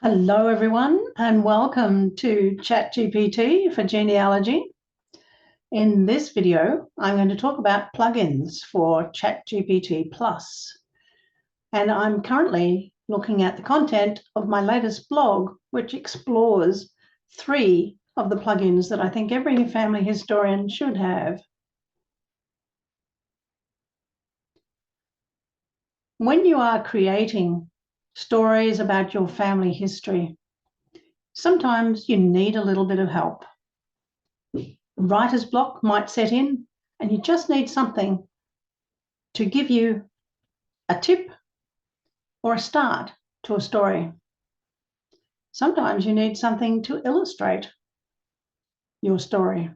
Hello, everyone, and welcome to Chat GPT for Genealogy. In this video, I'm going to talk about plugins for Chat GPT Plus. And I'm currently looking at the content of my latest blog, which explores 3 of the plugins that I think every family historian should have. When you are creating stories about your family history, sometimes you need a little bit of help. Writer's block might set in, and you just need something to give you a tip or a start to a story. Sometimes you need something to illustrate your story.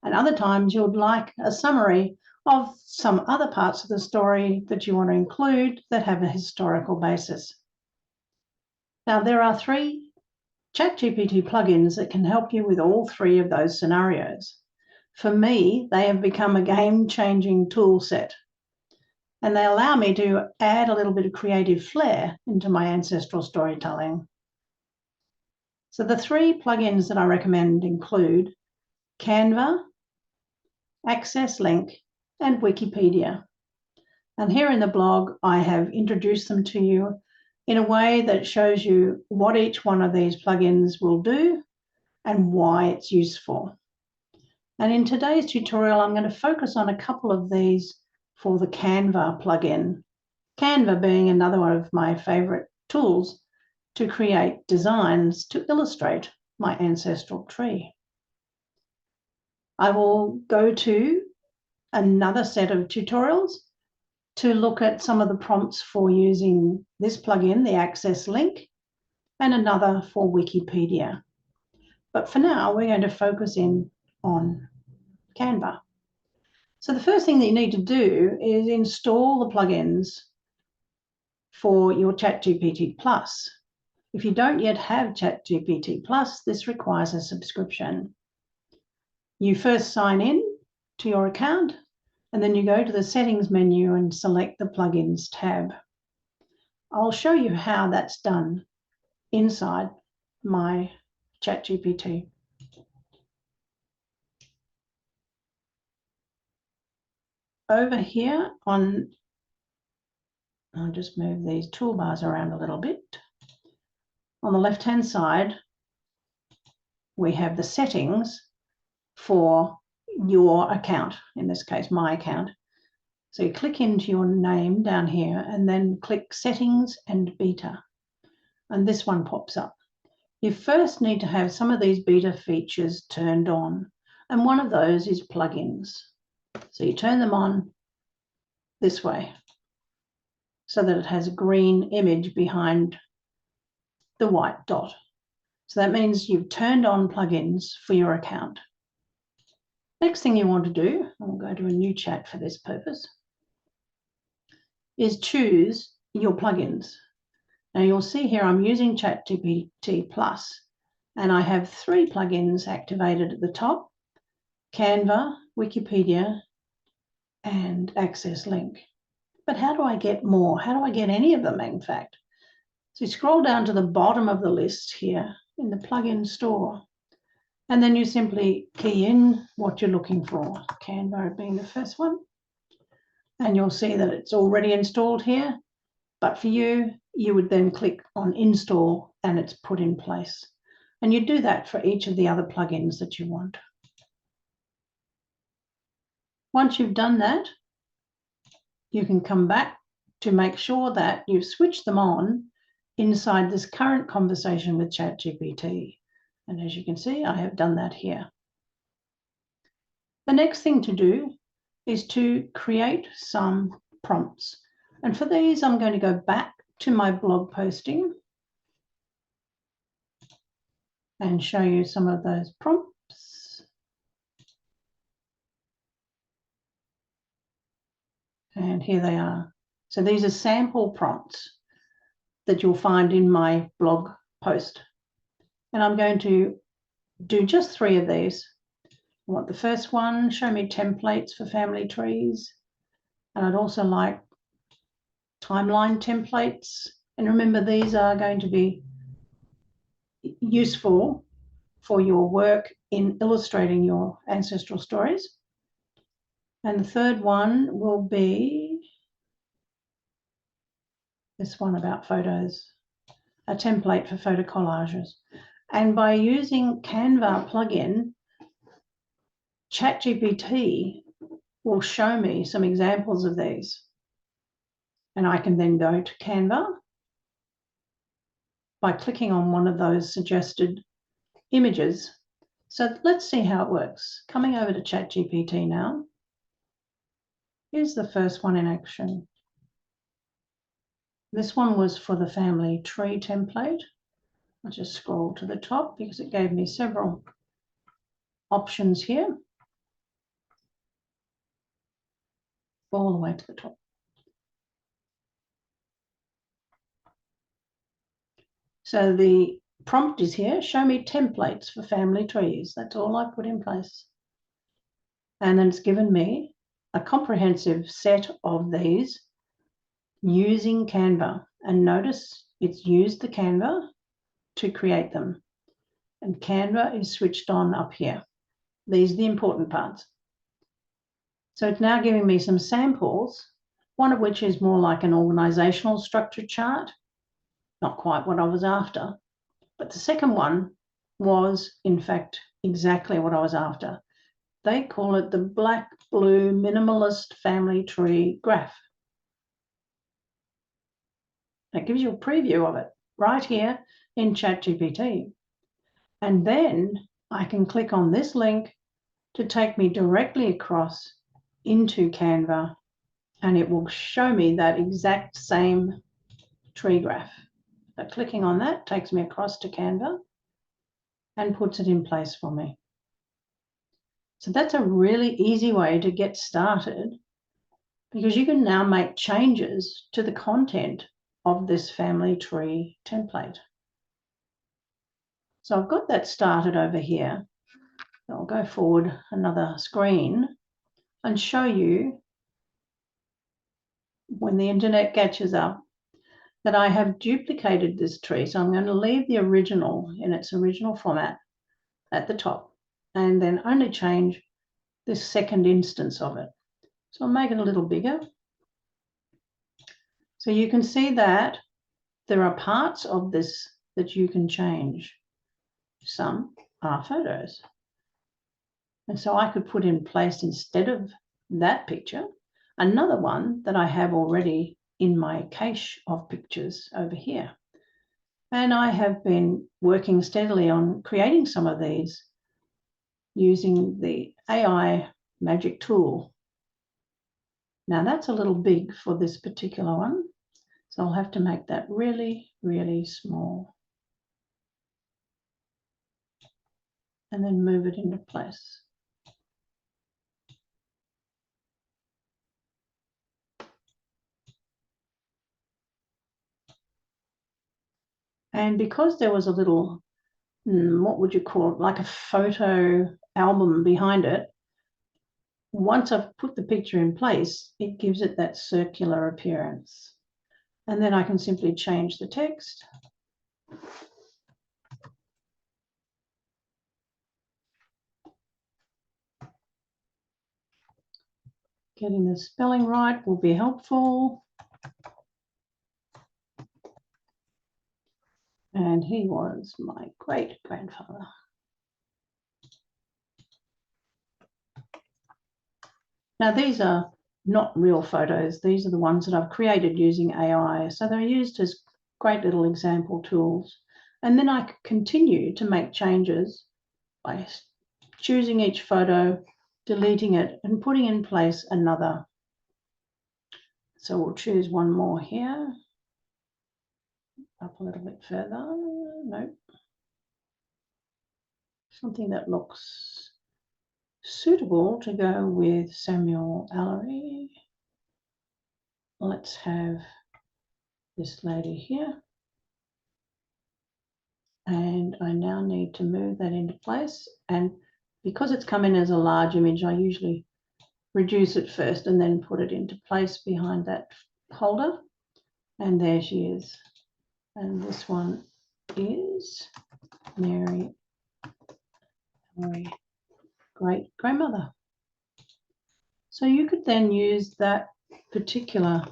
And other times you would like a summary of some other parts of the story that you want to include that have a historical basis. Now, there are 3 Chat GPT plugins that can help you with all 3 of those scenarios. For me, they have become a game-changing tool set, and they allow me to add a little bit of creative flair into my ancestral storytelling. So the 3 plugins that I recommend include Canva, Access Link, and Wikipedia. And here in the blog, I have introduced them to you in a way that shows you what each one of these plugins will do and why it's useful. And in today's tutorial, I'm going to focus on a couple of these for the Canva plugin. Canva being another one of my favorite tools to create designs to illustrate my ancestral tree. I will go to another set of tutorials to look at some of the prompts for using this plugin, the Access Link, and another for Wikipedia. But for now, we're going to focus in on Canva. So the first thing that you need to do is install the plugins for your Chat GPT Plus. If you don't yet have Chat GPT Plus, this requires a subscription. You first sign in to your account, and then you go to the settings menu and select the plugins tab. I'll show you how that's done inside my Chat GPT. Over here on, I'll just move these toolbars around a little bit. On the left-hand side, we have the settings for your account, in this case, my account. So you click into your name down here and then click Settings and Beta. And this one pops up. You first need to have some of these beta features turned on. And one of those is plugins. So you turn them on this way so that it has a green image behind the white dot. So that means you've turned on plugins for your account. Next thing you want to do, I'll go to a new chat for this purpose, is choose your plugins. Now you'll see here I'm using Chat GPT Plus, and I have 3 plugins activated at the top: Canva, Wikipedia, and Access Link. But how do I get more? How do I get any of them, in fact? So you scroll down to the bottom of the list here in the plugin store, and then you simply key in what you're looking for, Canva being the first one. And you'll see that it's already installed here. But for you, you would then click on Install and it's put in place. And you do that for each of the other plugins that you want. Once you've done that, you can come back to make sure that you've switched them on inside this current conversation with Chat GPT. And as you can see, I have done that here. The next thing to do is to create some prompts. And for these, I'm going to go back to my blog posting and show you some of those prompts. And here they are. So these are sample prompts that you'll find in my blog post. And I'm going to do just 3 of these. I want the first one, show me templates for family trees. And I'd also like timeline templates. And remember, these are going to be useful for your work in illustrating your ancestral stories. And the third one will be this one about photos, a template for photo collages. And by using Canva plugin, Chat GPT will show me some examples of these. And I can then go to Canva by clicking on one of those suggested images. So let's see how it works. Coming over to Chat GPT now. Here's the first one in action. This one was for the family tree template. I'll just scroll to the top because it gave me several options here. All the way to the top. So the prompt is here, show me templates for family trees. That's all I put in place. And then it's given me a comprehensive set of these using Canva. And notice it's used the Canva to create them. And Canva is switched on up here. These are the important parts. So it's now giving me some samples, one of which is more like an organizational structure chart. Not quite what I was after. But the second one was, in fact, exactly what I was after. They call it the black-blue minimalist family tree graph. That gives you a preview of it right here in Chat GPT. And then I can click on this link to take me directly across into Canva, and it will show me that exact same tree graph. So clicking on that takes me across to Canva and puts it in place for me. So that's a really easy way to get started, because you can now make changes to the content of this family tree template. So I've got that started over here. I'll go forward another screen and show you, when the internet catches up, that I have duplicated this tree. So I'm going to leave the original in its original format at the top and then only change this second instance of it. So I'll make it a little bigger. So you can see that there are parts of this that you can change. Some are photos. And so I could put in place, instead of that picture, another one that I have already in my cache of pictures over here. And I have been working steadily on creating some of these using the AI magic tool. Now that's a little big for this particular one, so I'll have to make that really, really small. And then move it into place. And because there was a little, what would you call it, like a photo album behind it, once I've put the picture in place, it gives it that circular appearance. And then I can simply change the text. Getting the spelling right will be helpful. And he was my great-grandfather. Now, these are not real photos. These are the ones that I've created using AI. So they're used as great little example tools. And then I could continue to make changes by choosing each photo, deleting it, and putting in place another. So we'll choose one more here. Up a little bit further. Nope. Something that looks suitable to go with Samuel Allery. Let's have this lady here. And I now need to move that into place. And because it's come in as a large image, I usually reduce it first and then put it into place behind that holder. And there she is. And this one is Mary, great-grandmother. So you could then use that particular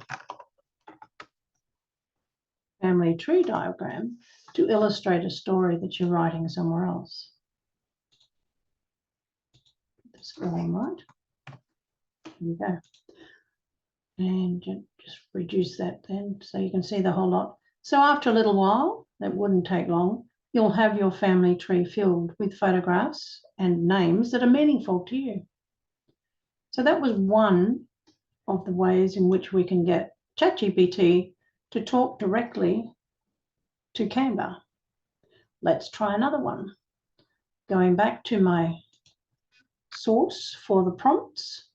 family tree diagram to illustrate a story that you're writing somewhere else. This all right. There you go. And just reduce that then so you can see the whole lot. So after a little while, that wouldn't take long, you'll have your family tree filled with photographs and names that are meaningful to you. So that was one of the ways in which we can get Chat GPT to talk directly to Canva. Let's try another one. Going back to my source for the prompts,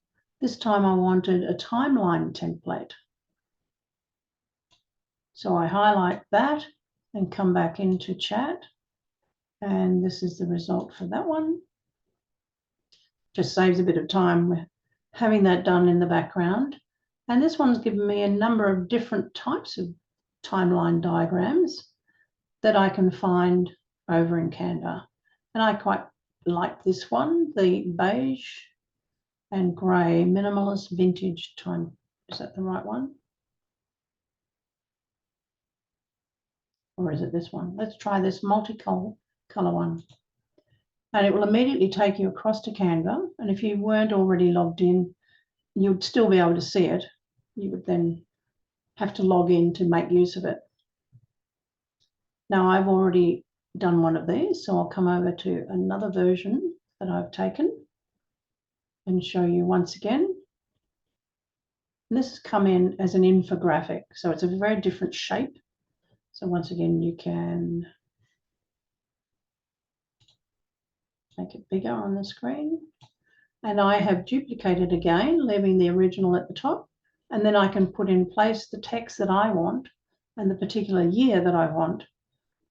this time I wanted a timeline template. So I highlight that and come back into Chat. And this is the result for that one. Just saves a bit of time having that done in the background. And this one's given me a number of different types of timeline diagrams that I can find over in Canva. And I quite like this one, the beige and grey minimalist vintage time. Is that the right one? Or is it this one? Let's try this multicolour one. And it will immediately take you across to Canva. And if you weren't already logged in, you'd still be able to see it. You would then have to log in to make use of it. Now I've already done one of these, so I'll come over to another version that I've taken and show you once again. And this has come in as an infographic, so it's a very different shape. So once again, you can make it bigger on the screen. And I have duplicated again, leaving the original at the top. And then I can put in place the text that I want and the particular year that I want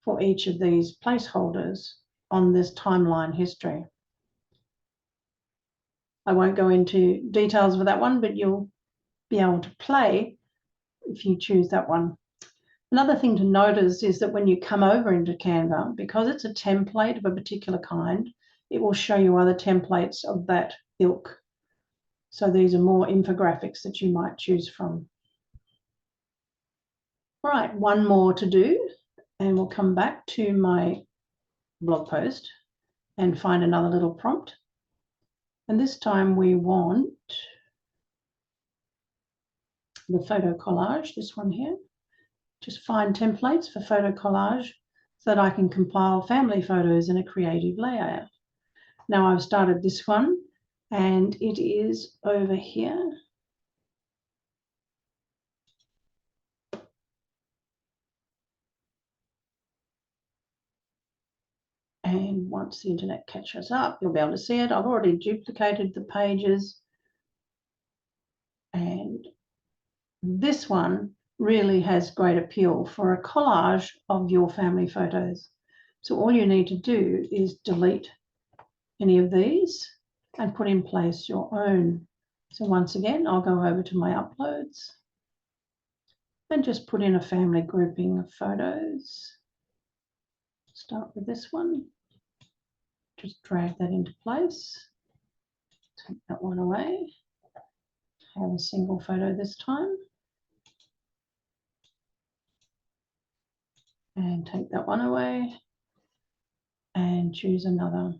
for each of these placeholders on this timeline history. I won't go into details for that one, but you'll be able to play if you choose that one. Another thing to notice is that when you come over into Canva, because it's a template of a particular kind, it will show you other templates of that ilk. So these are more infographics that you might choose from. All right, one more to do, and we'll come back to my blog post and find another little prompt. And this time we want the photo collage, this one here. Just find templates for photo collage so that I can compile family photos in a creative layout. Now I've started this one and it is over here. And once the internet catches up, you'll be able to see it. I've already duplicated the pages. And this one really has great appeal for a collage of your family photos. So all you need to do is delete any of these and put in place your own. So once again, I'll go over to my uploads and just put in a family grouping of photos. Start with this one. Just drag that into place. Take that one away. Have a single photo this time. And take that one away and choose another.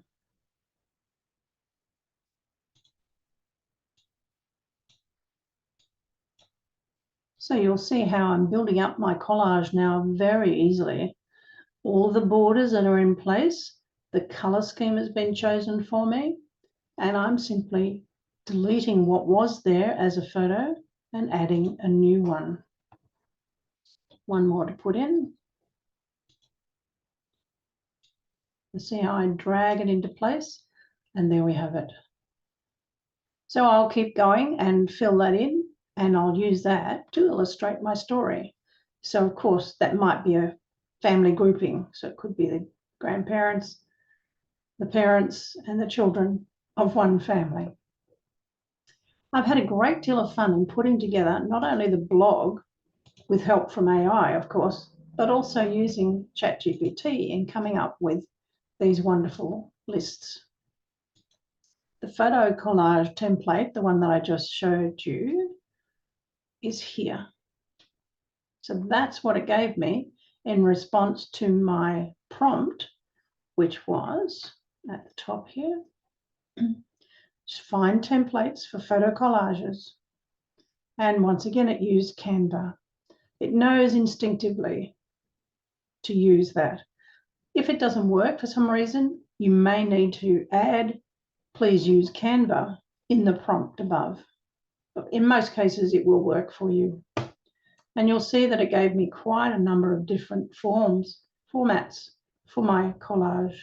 So you'll see how I'm building up my collage now very easily. All the borders that are in place, the color scheme has been chosen for me, and I'm simply deleting what was there as a photo and adding a new one. One more to put in. You see how I drag it into place, and there we have it. So I'll keep going and fill that in, and I'll use that to illustrate my story. So of course that might be a family grouping. So it could be the grandparents, the parents, and the children of one family. I've had a great deal of fun in putting together not only the blog with help from AI, of course, but also using Chat GPT and coming up with these wonderful lists. The photo collage template, the one that I just showed you, is here. So that's what it gave me in response to my prompt, which was at the top here. Find templates for photo collages. And once again, it used Canva. It knows instinctively to use that. If it doesn't work for some reason, you may need to add, please use Canva in the prompt above. But in most cases, it will work for you. And you'll see that it gave me quite a number of different formats for my collage.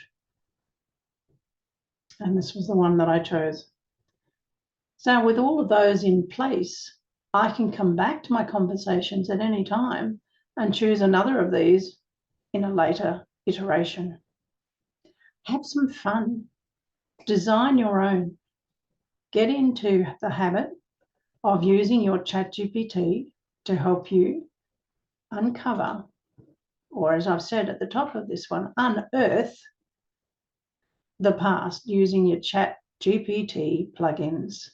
And this was the one that I chose. So with all of those in place, I can come back to my conversations at any time and choose another of these in a later iteration. Have some fun. Design your own. Get into the habit of using your Chat GPT to help you uncover, or as I've said at the top of this one, unearth the past using your Chat GPT plugins.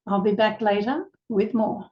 I'll be back later with more.